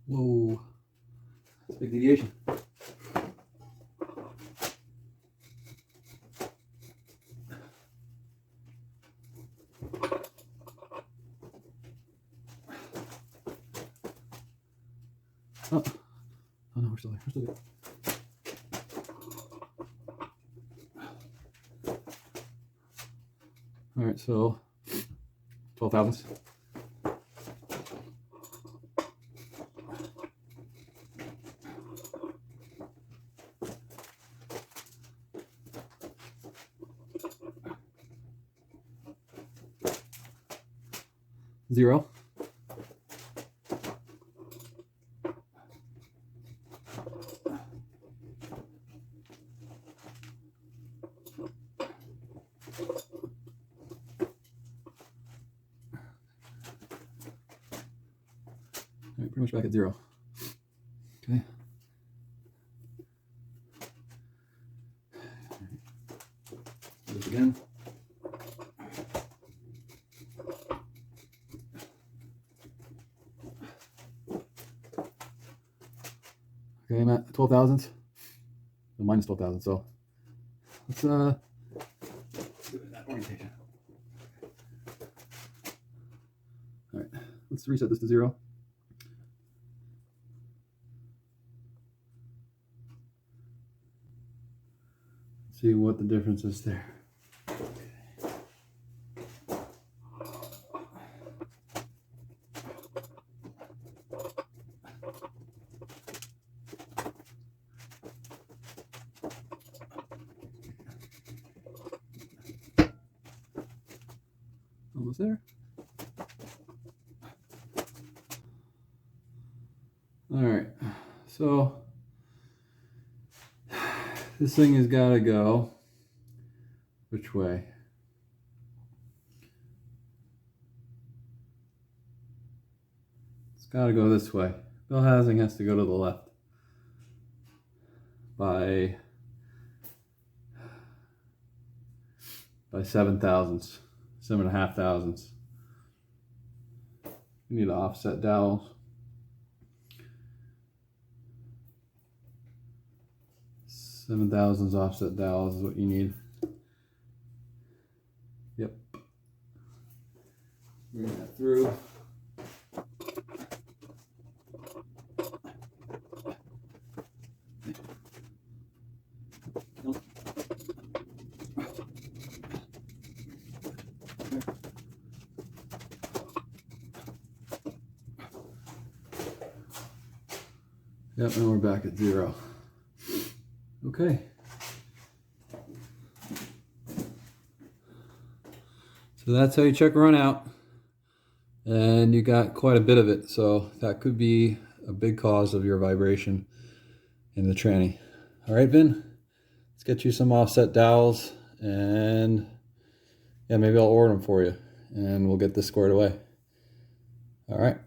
Whoa, that's a big deviation. Oh, oh no, we're still there. We're still good. All right, so 12 thousandths. Zero. All right, pretty much back at zero. Okay. Do this again. Okay, I'm at 12 thousandths. Minus 12 thousandths, so let's do that orientation. All right, let's reset this to zero. See what the difference is there. Almost there. All right, so this thing has got to go which way? It's got to go this way. Bellhousing has to go to the left by 7 thousandths, 7.5 thousandths. You need to offset dowels. 7 thousandths offset dowels is what you need. Yep. Bring that through. Yep, and we're back at zero. Okay. So that's how you check Runout. And you got quite a bit of it. So that could be a big cause of your vibration in the tranny. All right, Vin, let's get you some offset dowels, and yeah, maybe I'll order them for you and we'll get this squared away. All right.